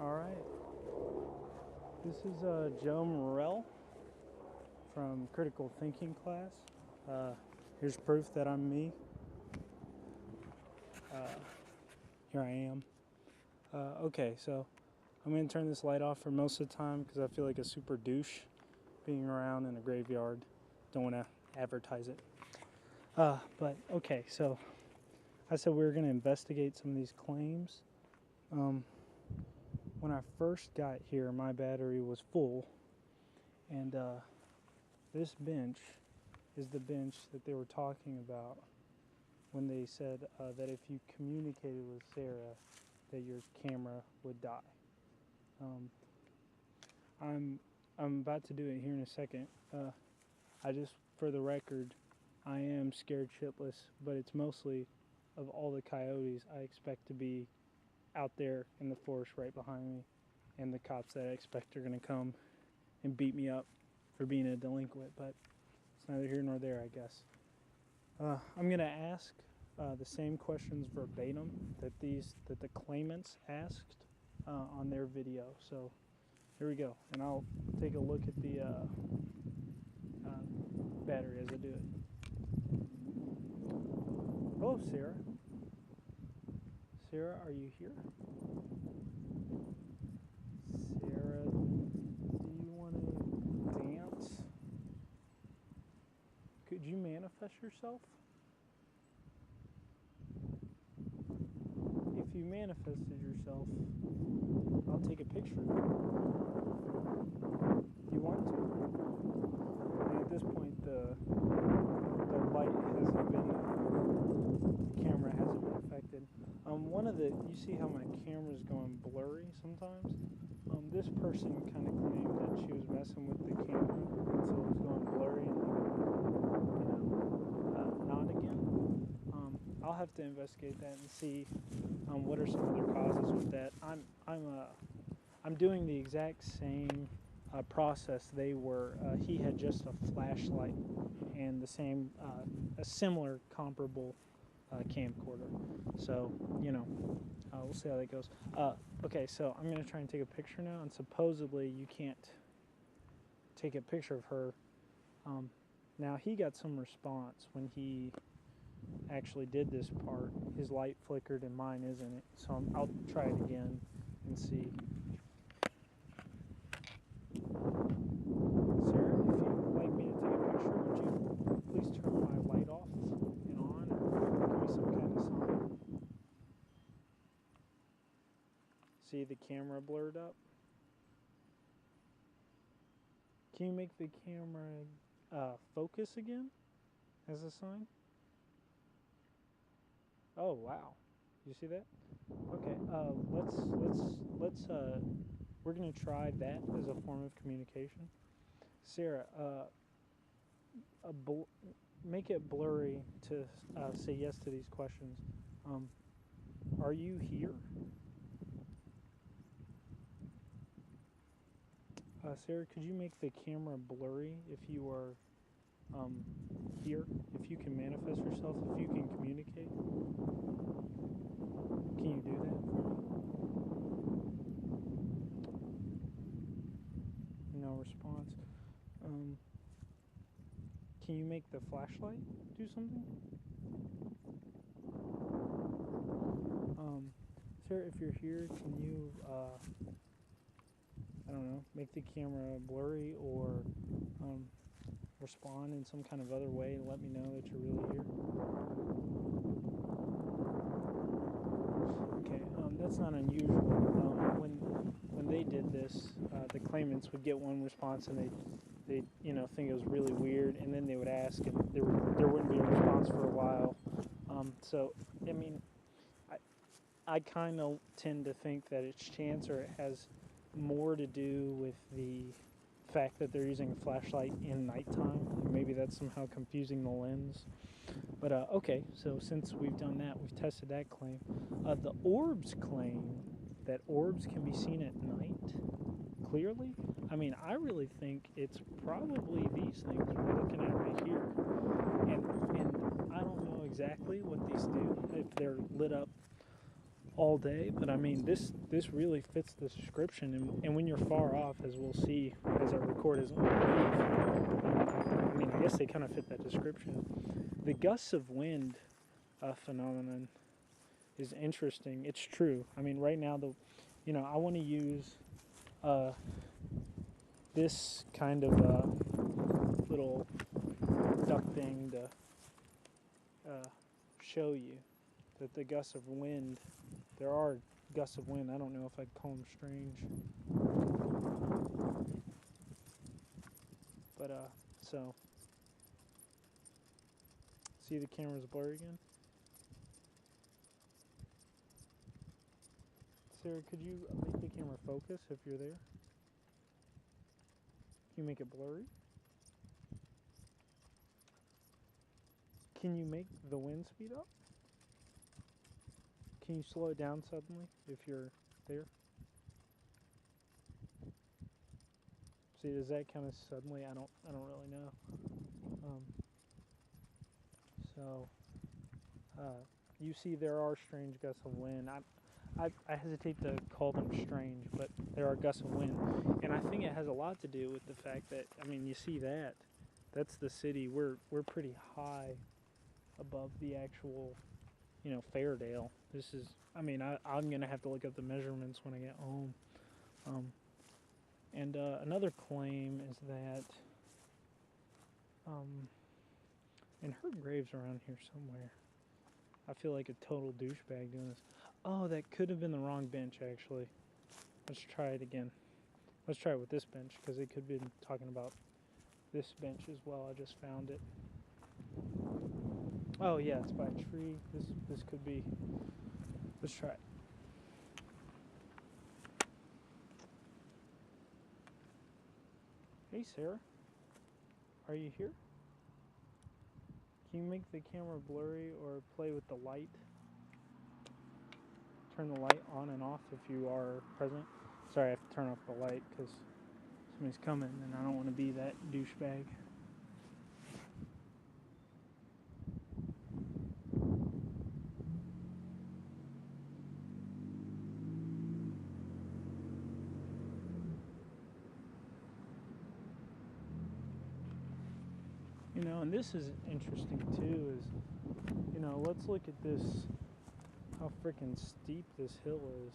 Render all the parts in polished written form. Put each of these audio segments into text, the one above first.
All right. This is Joe Morell from Critical Thinking class. Here's proof that I'm me. Here I am. Okay, so I'm going to turn this light off for most of the time because I feel like a super douche being around in a graveyard. Don't want to advertise it. But okay, so I said we were going to investigate some of these claims. When I first got here, my battery was full, and this bench is the bench that they were talking about when they said that if you communicated with Sarah, that your camera would die. I'm about to do it here in a second. I just, for the record, I am scared shitless, but it's mostly of all the coyotes I expect to be out there in the forest right behind me, and the cops that I expect are going to come and beat me up for being a delinquent, but it's neither here nor there, I guess. I'm going to ask the same questions verbatim that the claimants asked on their video. So here we go, and I'll take a look at the battery as I do it. Hello, Sarah. Sarah, are you here? Sarah, do you want to dance? Could you manifest yourself? If you manifested yourself, I'll take a picture. You want to? And at this point, the light hasn't been, the camera hasn't been affected. You see how my camera's going blurry sometimes? This person kind of claimed that she was messing with the camera, and so it was going blurry and not again. I'll have to investigate that and see what are some other causes with that. I'm doing the exact same process they were. He had just a flashlight and the same, a similar comparable camcorder. So, we'll see how that goes. Okay, so I'm going to try and take a picture now, and supposedly you can't take a picture of her. Now, he got some response when he actually did this part. His light flickered and mine isn't. So I'll try it again and see. Sarah, if you'd like me to take a picture, would you please turn my light off and on, or give me some kind of sign? See the camera blurred up? Can you make the camera focus again as a sign? Oh wow, you see that? Okay, let's we're gonna try that as a form of communication. Sarah, make it blurry to say yes to these questions. Are you here? Sarah, could you make the camera blurry if you are here? If you can manifest yourself, if you can communicate? Can you do that for me? No response. Can you make the flashlight do something? Sarah, if you're here, can you, I don't know, make the camera blurry or respond in some kind of other way to let me know that you're really here? Okay, that's not unusual. When they did this, the claimants would get one response and they think it was really weird, and then they would ask, and there wouldn't be a response for a while. So I mean, I kind of tend to think that it's chance, or it has more to do with the fact that they're using a flashlight in nighttime, and maybe that's somehow confusing the lens. But okay, so since we've done that, we've tested that claim. The orbs claim that orbs can be seen at night clearly. I mean, I really think it's probably these things we're looking at right here, and I don't know exactly what these do, if they're lit up all day, but I mean this really fits the description, and when you're far off, as we'll see as our record isn't going to leave, I mean I guess they kind of fit that description. The gusts of wind phenomenon is interesting. It's true. I mean right now I want to use this kind of little duck thing to show you that the gusts of wind, there are gusts of wind. I don't know if I'd call them strange. But, so, see the camera's blurry again? Sarah, could you make the camera focus if you're there? Can you make it blurry? Can you make the wind speed up? Can you slow it down suddenly if you're there? See, does that kind of suddenly? I don't really know. So, you see, there are strange gusts of wind. I hesitate to call them strange, but there are gusts of wind, and I think it has a lot to do with the fact that you see that. That's the city. We're pretty high above the actual, Fairdale. This is. I'm gonna have to look up the measurements when I get home. And another claim is that, and Herb Graves around here somewhere. I feel like a total douchebag doing this. Oh, that could have been the wrong bench, actually. Let's try it again. Let's try it with this bench, because it could have been talking about this bench as well. I just found it. Oh, yeah, it's by a tree. This could be. Let's try it. Hey, Sarah. Are you here? Can you make the camera blurry or play with the light? Turn the light on and off if you are present. Sorry, I have to turn off the light because somebody's coming and I don't want to be that douchebag. And this is interesting too, is, let's look at this, how freaking steep this hill is.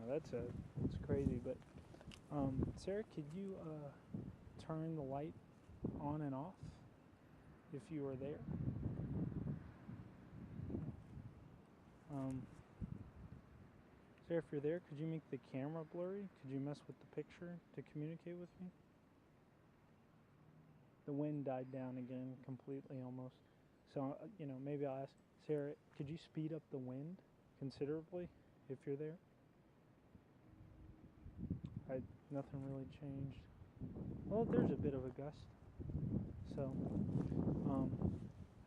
That's crazy, but, Sarah, could you, turn the light on and off if you were there? Sarah, if you're there, could you make the camera blurry? Could you mess with the picture to communicate with me? The wind died down again completely almost. So, maybe I'll ask, Sarah, could you speed up the wind considerably if you're there? Nothing really changed. Well, there's a bit of a gust. So,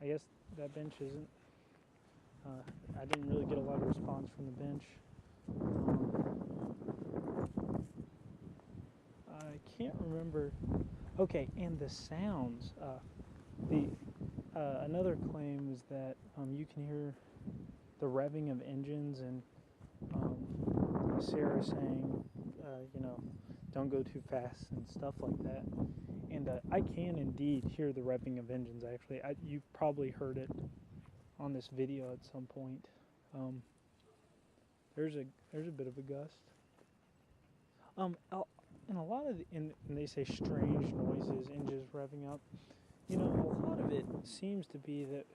I guess that bench isn't, I didn't really get a lot of response from the bench. I can't remember. Okay, and the sounds. Another claim is that you can hear the revving of engines, and Sarah saying, don't go too fast and stuff like that. And I can indeed hear the revving of engines. Actually, you've probably heard it on this video at some point. There's a bit of a gust. And a lot of and they say strange noises, engines revving up. A lot of it seems to be that,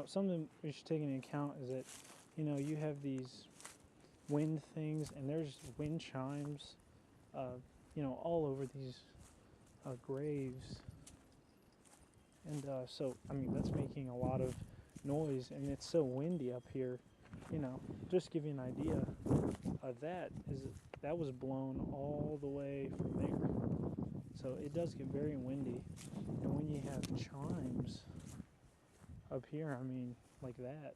something we should take into account is that, you have these wind things, and there's wind chimes, all over these graves. And so, that's making a lot of noise, and it's so windy up here. Just to give you an idea of that was blown all the way from there. So it does get very windy. And when you have chimes up here, like that,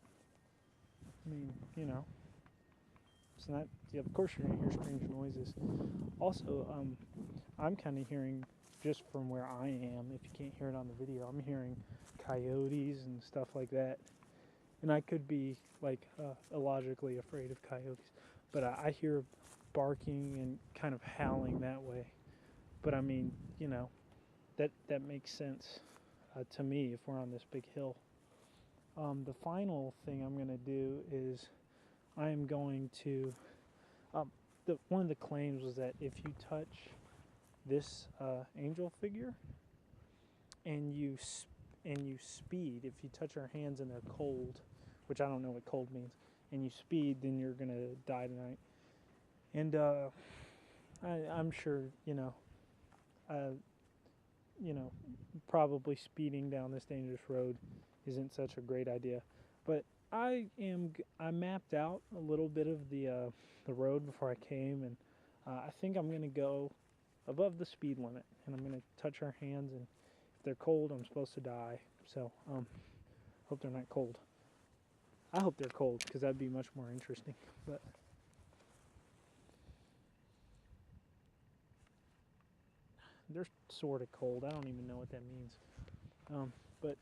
it's not, yeah, of course you're going to hear strange noises. Also, I'm kind of hearing, just from where I am, if you can't hear it on the video, I'm hearing coyotes and stuff like that. and I could be like illogically afraid of coyotes, but I hear barking and kind of howling that way. But I mean, that makes sense to me if we're on this big hill. The final thing I'm going to do is I am going to. One of the claims was that if you touch this angel figure and you speed, if you touch her hands and they're cold, which I don't know what cold means, and you speed, then you're going to die tonight. And I'm sure, probably speeding down this dangerous road isn't such a great idea. But I mapped out a little bit of the road before I came, and I think I'm going to go above the speed limit, and I'm going to touch her hands, and if they're cold, I'm supposed to die. So, hope they're not cold. I hope they're cold, because that'd be much more interesting. But they're sort of cold. I don't even know what that means. But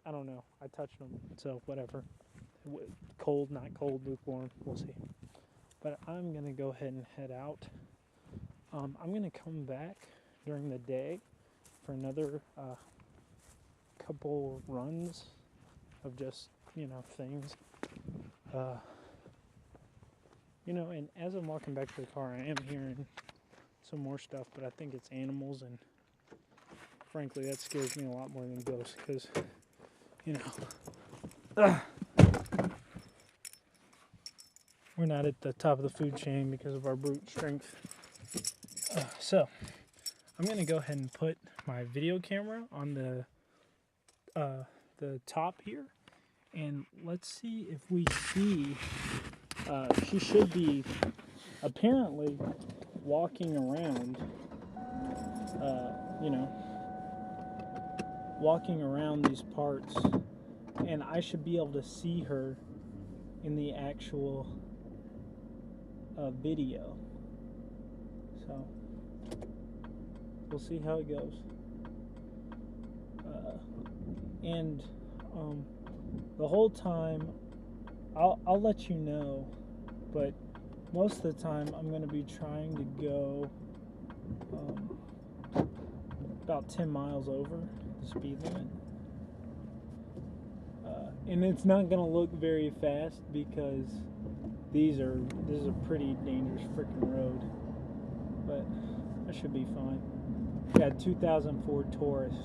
I don't know. I touched them, so whatever. Cold, not cold, lukewarm. We'll see. But I'm going to go ahead and head out. I'm going to come back during the day for another couple runs of just, things. And as I'm walking back to the car, I am hearing some more stuff, but I think it's animals, and frankly, that scares me a lot more than ghosts, because, we're not at the top of the food chain because of our brute strength. So, I'm going to go ahead and put my video camera on the top here, and let's see if we see, she should be apparently walking around, walking around these parts, and I should be able to see her in the actual video. So we'll see how it goes. And the whole time, I'll let you know, but most of the time I'm going to be trying to go about 10 miles over the speed limit. And it's not going to look very fast because this is a pretty dangerous freaking road. But I should be fine. Got 2004 Taurus.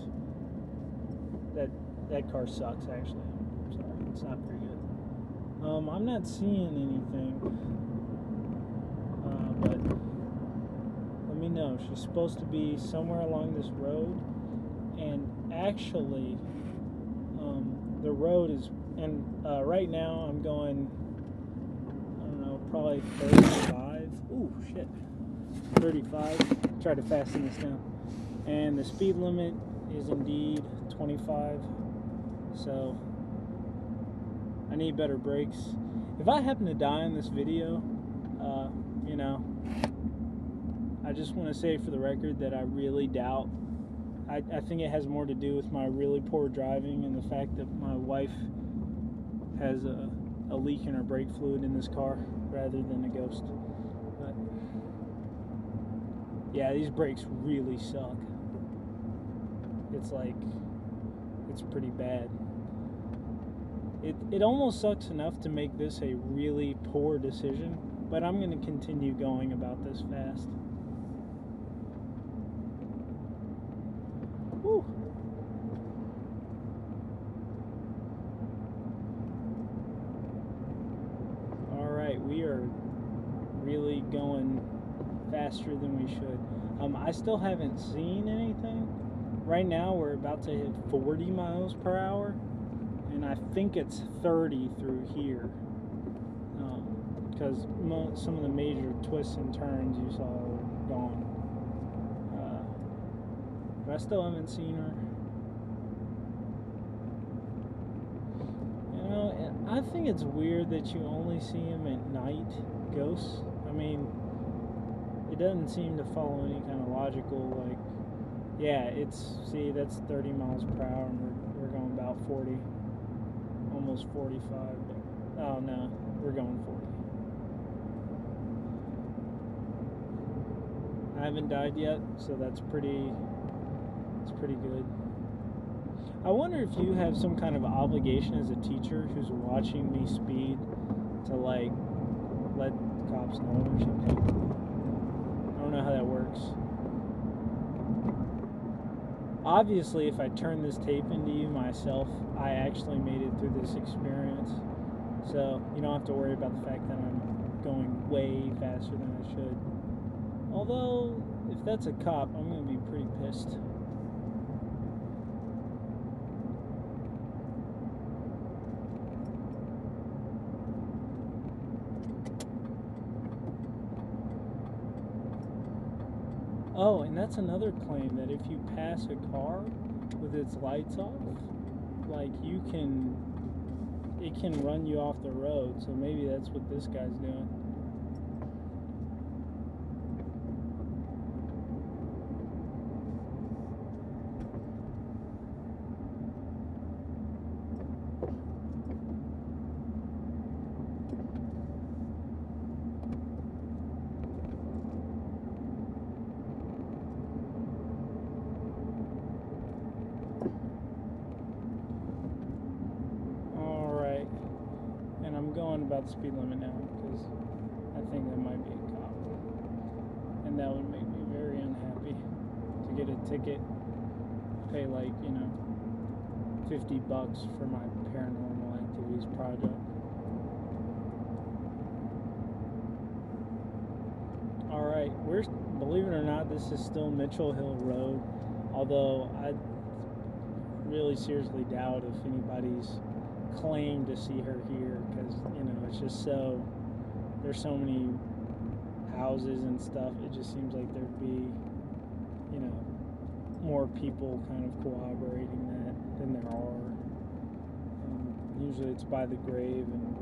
That car sucks, actually. I'm sorry, it's not very good. I'm not seeing anything. But let me know. She's supposed to be somewhere along this road, and actually, the road is, and right now I'm going, I don't know, probably 35. Ooh, shit. 35. Try to fasten this down. And the speed limit is indeed 25. So I need better brakes. If I happen to die in this video, I just want to say for the record that I really doubt. I think it has more to do with my really poor driving and the fact that my wife has a leak in her brake fluid in this car rather than a ghost. But yeah, these brakes really suck. It's pretty bad. It almost sucks enough to make this a really poor decision, but I'm going to continue going about this fast. Woo. Alright, we are really going faster than we should. I still haven't seen anything. Right now we're about to hit 40 miles per hour, and I think it's 30 through here, because some of the major twists and turns you saw are gone. But I still haven't seen her. I think it's weird that you only see him at night, ghosts. I mean, it doesn't seem to follow any kind of logical, like, yeah, that's 30 miles per hour, and we're going about 40, almost 45. Oh no, we're going 40. I haven't died yet, so that's pretty good. I wonder if you have some kind of obligation as a teacher who's watching me speed to like let cops know or something. I don't know how that works. Obviously, if I turn this tape into you myself, I actually made it through this experience. So you don't have to worry about the fact that I'm going way faster than I should. Although, if that's a cop, I'm going to be pretty pissed. Oh, and that's another claim, that if you pass a car with its lights off, like it can run you off the road. So maybe that's what this guy's doing. Going about the speed limit now because I think that might be a cop, and that would make me very unhappy to get a ticket, pay like $50 for my paranormal activities project. All right, believe it or not, this is still Mitchell Hill Road, although I really seriously doubt if anybody's claim to see her here, because it's just there's so many houses and stuff. It just seems like there'd be more people kind of corroborating that than there are. Usually it's by the grave, and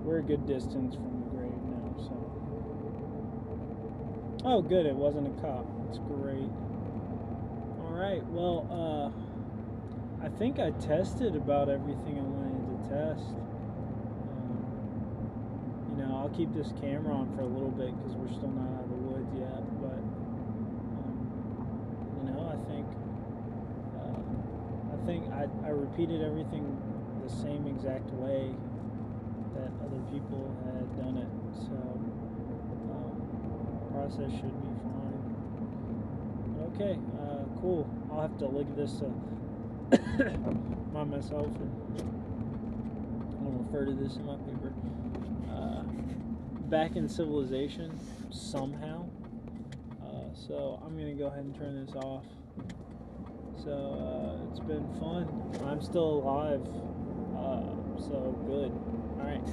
we're a good distance from the grave now. So oh good, it wasn't a cop. That's great. All right, well I think I tested about everything I wanted to test. I'll keep this camera on for a little bit because we're still not out of the woods yet. But I think I repeated everything the same exact way that other people had done it. So the process should be fine. But okay, cool. I'll have to look at this by myself, and I'll refer to this in my paper. Back in civilization somehow. So I'm gonna go ahead and turn this off. So it's been fun. I'm still alive. So good. All right.